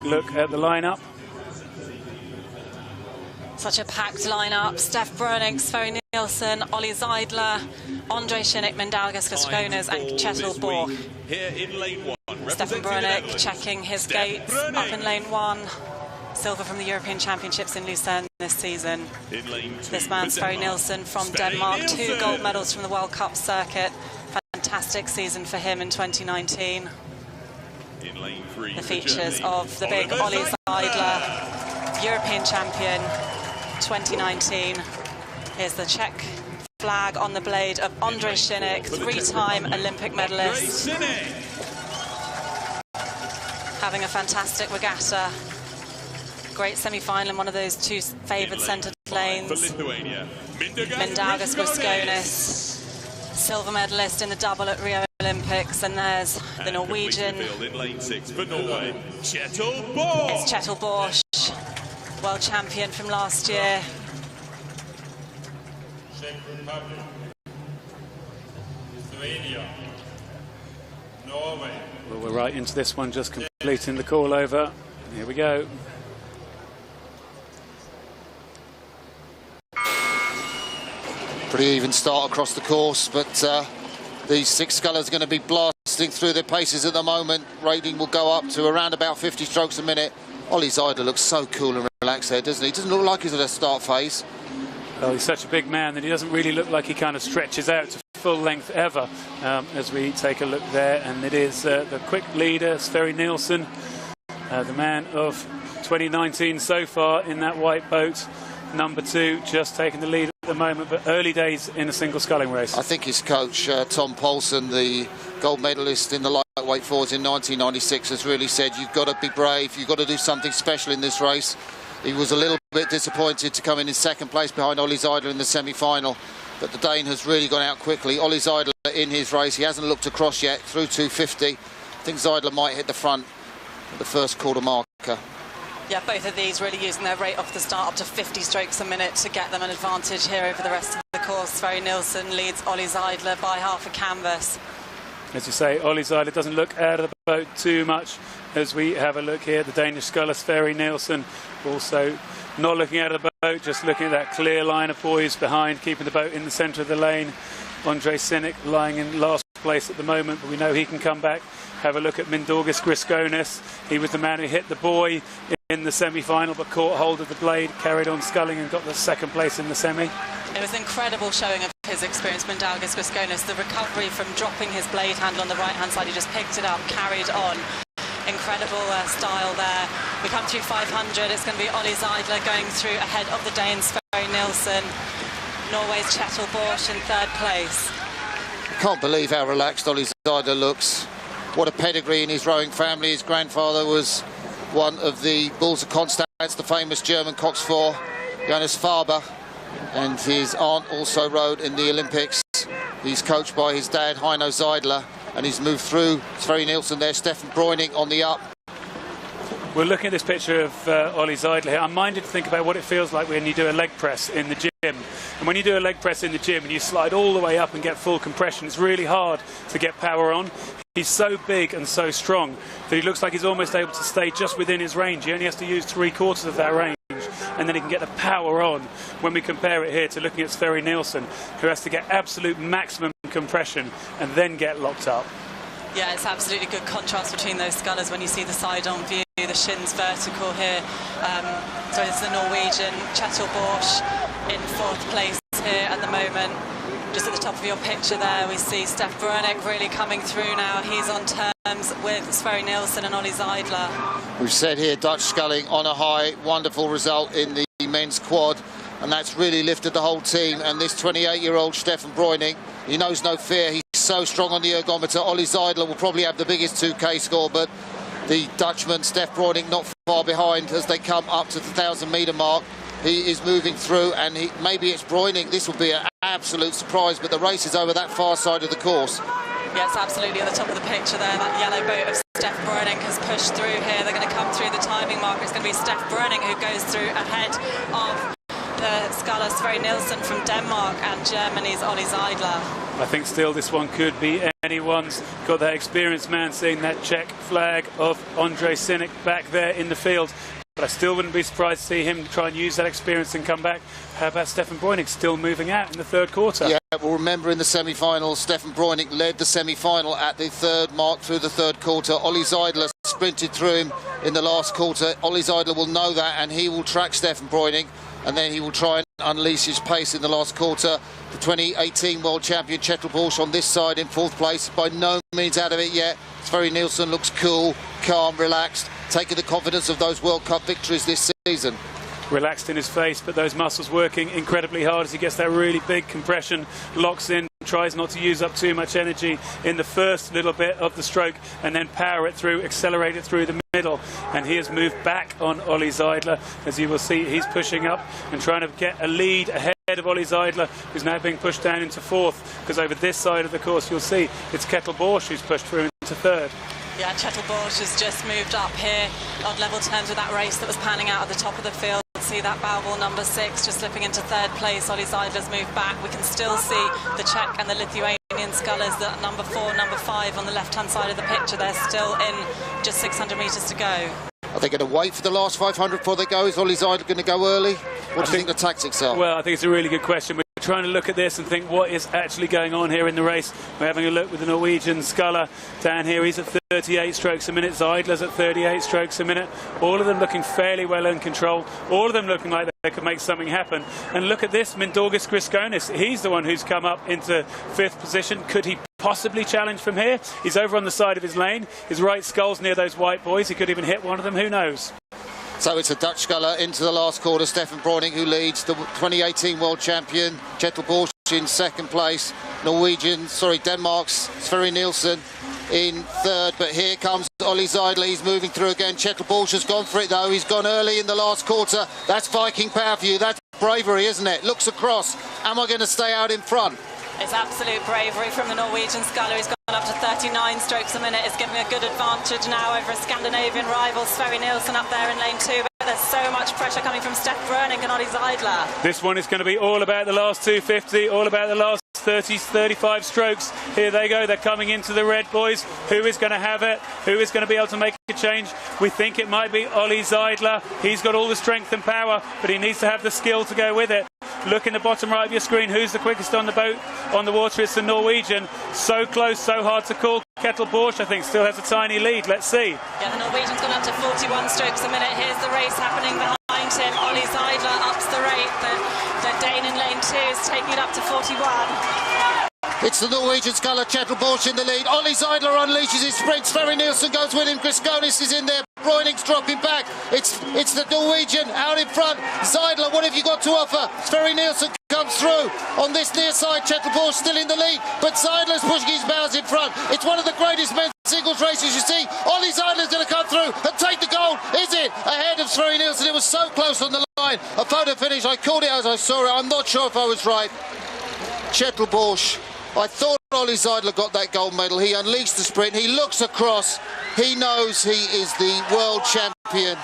look at the lineup. Such a packed lineup. Steph Breuning, Sverre Nielsen, Ollie Zeidler, Andre Shinnick, Mindaugas Griskones and Kjetil Borch. Stefan Breuning checking his gates up in lane 1. Silver from the European Championships in Lucerne this season. This man, Sverre Nielsen from Denmark, 2 gold medals from the World Cup circuit. Fantastic season for him in 2019. The features of the big Ollie Zeidler, European champion 2019. Here's the Czech flag on the blade of Andre Shinnick, 3-time Olympic medalist. Having a fantastic regatta. Great semi-final in one of those 2 favoured centred lanes. Mindaugas Griskones, silver medalist in the double at Rio Olympics, and there's the Norwegian. It's Kjetil Borch, world champion from last year. Well, we're right into this one, just completing the call over. Here we go. Pretty even start across the course, but these 6 scullers are going to be blasting through their paces at the moment. Rating will go up to around about 50 strokes a minute. Ollie Zeidler looks so cool and relaxed there, doesn't he? Doesn't look like he's at a start phase. Well, he's such a big man that he doesn't really look like he kind of stretches out to full length ever, as we take a look there. And it is the quick leader, Sverre Nielsen, the man of 2019 so far in that white boat. Number 2, just taking the lead at the moment, but early days in a single sculling race. I think his coach, Tom Poulsen, the gold medalist in the lightweight forwards in 1996, has really said, you've got to be brave, you've got to do something special in this race. He was a little bit disappointed to come in 2nd place behind Ollie Zeidler in the semi-final, but the Dane has really gone out quickly. Ollie Zeidler in his race, he hasn't looked across yet, through 250. I think Zeidler might hit the front at the first quarter marker. Yeah, both of these really using their rate off the start up to 50 strokes a minute to get them an advantage here over the rest of the course. Sverre Nielsen leads Ollie Zeidler by half a canvas. As you say, Ollie Zeidler doesn't look out of the boat too much as we have a look here. The Danish sculler Sverre Nielsen also not looking out of the boat, just looking at that clear line of poise behind, keeping the boat in the centre of the lane. Andre Shinnick lying in last place at the moment, but we know he can come back. Have a look at Mindaugas Griskones. He was the man who hit the buoy in the semi-final, but caught hold of the blade, carried on sculling and got the 2nd place in the semi. It was an incredible showing of his experience, Mindaugas Griskones. The recovery from dropping his blade handle on the right-hand side, he just picked it up, carried on. Incredible style there. We come through 500, it's going to be Ollie Zeidler going through ahead of the Dane Sverre Nielsen. Norway's Kjetil Borch in 3rd place. Can't believe how relaxed Ollie Zeidler looks. What a pedigree in his rowing family. His grandfather was one of the Bulls of Constance, the famous German coxswain, Johannes Faber, and his aunt also rowed in the Olympics. He's coached by his dad, Heino Zeidler, and he's moved through. Sverre Nielsen there, Stefan Breuning on the up. We're looking at this picture of Ollie Zeidler here. I'm minded to think about what it feels like when you do a leg press in the gym. And when you do a leg press in the gym and you slide all the way up and get full compression, it's really hard to get power on. He's so big and so strong that he looks like he's almost able to stay just within his range. He only has to use 3/4 of that range, and then he can get the power on. When we compare it here to looking at Sverre Nielsen, who has to get absolute maximum compression and then get locked up. Yeah, it's absolutely good contrast between those scullers when you see the side-on view, the shins vertical here. So it's the Norwegian Kjetil Borch in 4th place here at the moment. Just at the top of your picture there, we see Steph Breuning really coming through now. He's on terms with Sverre Nielsen and Ollie Zeidler. We've said here, Dutch sculling on a high, wonderful result in the men's quad, and that's really lifted the whole team. And this 28-year-old Stefan Breuning, he knows no fear. He's so strong on the ergometer. Ollie Zeidler will probably have the biggest 2K score, but the Dutchman, Steph Breuning, not far behind as they come up to the 1,000-metre mark. He is moving through, and maybe it's Breuning. This will be an absolute surprise, but the race is over that far side of the course. Yes, absolutely, at the top of the picture there, that yellow boat of Steph Breuning has pushed through here. They're going to come through the timing marker. It's going to be Steph Breuning who goes through ahead of the sculler Sverre Nielsen from Denmark and Germany's Ollie Zeidler. I think still this one could be anyone's. Got that experienced man seeing that Czech flag of Ondřej Synek back there in the field. But I still wouldn't be surprised to see him try and use that experience and come back. How about Stefan Breuning still moving out in the third quarter? Yeah, well, remember in the semi-final, Stefan Breuning led the semi-final at the third mark through the third quarter. Ollie Zeidler sprinted through him in the last quarter. Ollie Zeidler will know that, and he will track Stefan Breuning, and then he will try and unleash his pace in the last quarter. The 2018 world champion Kjetil Bosch on this side in fourth place, by no means out of it yet. Sverre Nielsen looks cool, calm, relaxed, taking the confidence of those World Cup victories this season. Relaxed in his face, but those muscles working incredibly hard as he gets that really big compression, locks in, tries not to use up too much energy in the first little bit of the stroke, and then power it through, accelerate it through the middle. And he has moved back on Ollie Zeidler. As you will see, he's pushing up and trying to get a lead ahead of Ollie Zeidler, who's now being pushed down into fourth, because over this side of the course you'll see it's Kjetil Bosch who's pushed through into third. Yeah, Kjetil Bosch has just moved up here on level terms with that race that was panning out at the top of the field. See that Bauval number 6 just slipping into third place. Ollie Zeidler's moved back. We can still see the Czech and the Lithuanian scullers, that number 4, number 5 on the left-hand side of the picture. They're still in just 600 metres to go. Are they going to wait for the last 500 before they go? Is Ollie Zeidler going to go early? What do you think the tactics are? Well, I think it's a really good question. We're trying to look at this and think what is actually going on here in the race. We're having a look with the Norwegian sculler down here. He's at 38 strokes a minute. Zeidler's at 38 strokes a minute. All of them looking fairly well in control. All of them looking like they could make something happen. And look at this, Mindaugas Griškonis. He's the one who's come up into 5th position. Could he possibly challenge from here? He's over on the side of his lane. His right skull's near those white boys. He could even hit one of them. Who knows? So it's a Dutch sculler into the last quarter. Stefan Breuning who leads, the 2018 world champion Kjetil Bosch in second place. Denmark's Sverre Nielsen in third. But here comes Ollie Zeidler. He's moving through again. Kjetil Bosch has gone for it though. He's gone early in the last quarter. That's Viking power for you. That's bravery, isn't it? Looks across. Am I going to stay out in front? It's absolute bravery from the Norwegian sculler. He's gone up to 39 strokes a minute. It's giving a good advantage now over a Scandinavian rival, Sverre Nielsen, up there in lane 2. But there's so much pressure coming from Stef Breuning and Ollie Zeidler. This one is going to be all about the last 250, all about the last 30, 35 strokes. Here they go. They're coming into the red, boys. Who is going to have it? Who is going to be able to make a change? We think it might be Ollie Zeidler. He's got all the strength and power, but he needs to have the skill to go with it. Look in the bottom right of your screen. Who's the quickest on the boat, on the water? It's the Norwegian. So close, so hard to call. Kjetil Bosch, I think, still has a tiny lead. Let's see. Yeah, the Norwegian's gone up to 41 strokes a minute. Here's the race happening behind him. Ollie Zeidler ups the rate. The Dane in lane 2 is taking it up to 41. It's the Norwegian sculler Kjetil Bosch in the lead. Ollie Zeidler unleashes his sprint. Sverre Nielsen goes with him. Griškonis is in there. Breuning's dropping back. It's the Norwegian out in front. Zeidler, what have you got to offer? Sverre Nielsen comes through on this near side. Kjetil Bosch still in the lead, but Zeidler's pushing his bows in front. It's one of the greatest men's singles races you see. Ollie Zeidler's going to come through and take the gold. Is it ahead of Sverre Nielsen? It was so close on the line. A photo finish. I called it as I saw it. I'm not sure if I was right. Kjetil Bosch. I thought Ollie Zeidler got that gold medal. He unleashed the sprint. He looks across. He knows he is the world champion.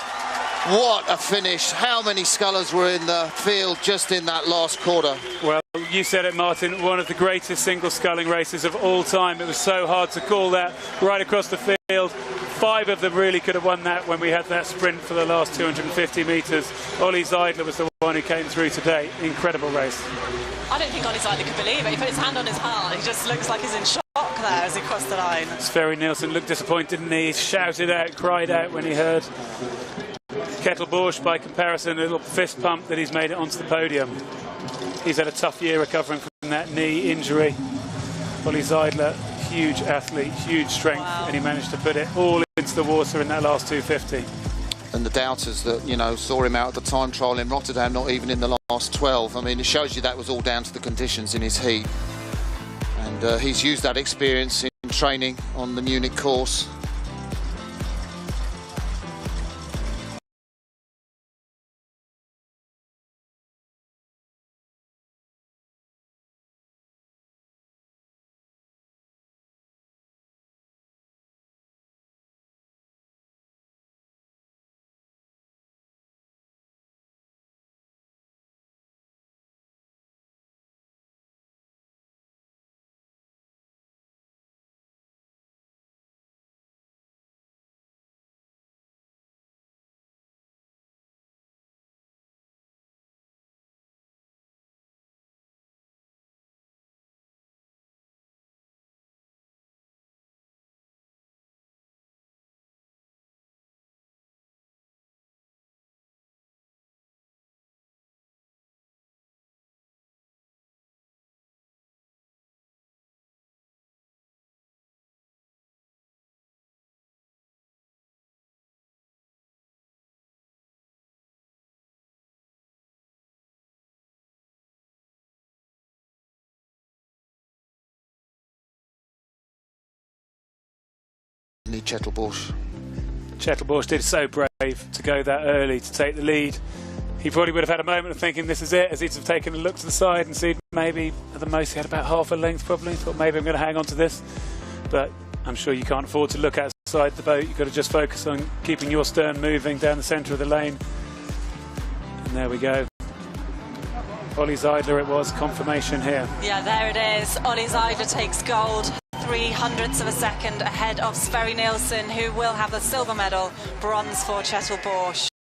What a finish. How many scullers were in the field just in that last quarter? Well, you said it, Martin, one of the greatest single sculling races of all time. It was so hard to call that right across the field. 5 of them really could have won that when we had that sprint for the last 250 metres. Ollie Zeidler was the one who came through today. Incredible race. I don't think Ollie Zeidler could believe it. He put his hand on his heart. He just looks like he's in shock there as he crossed the line. Sverre Nielsen looked disappointed, didn't he? He shouted out, cried out when he heard Kjetil Bosch, by comparison, a little fist pump that he's made it onto the podium. He's had a tough year recovering from that knee injury. Ollie Zeidler, huge athlete, huge strength, wow. And he managed to put it all into the water in that last 250. And the doubters that, you know, saw him out at the time trial in Rotterdam, not even in the last 12. I mean, it shows you that was all down to the conditions in his heat. And he's used that experience in training on the Munich course. didn't he, Chetelbosch? Chetelbosch did so brave to go that early to take the lead. He probably would have had a moment of thinking this is it, as he'd have taken a look to the side and seen maybe at the most he had about half a length probably. Thought maybe I'm going to hang on to this, but I'm sure you can't afford to look outside the boat. You've got to just focus on keeping your stern moving down the centre of the lane. And there we go. Ollie Zeidler it was, confirmation here. Yeah, there it is. Ollie Zeidler takes gold, 0.03 of a second ahead of Sverre Nielsen, who will have the silver medal, bronze for Chetelbosch.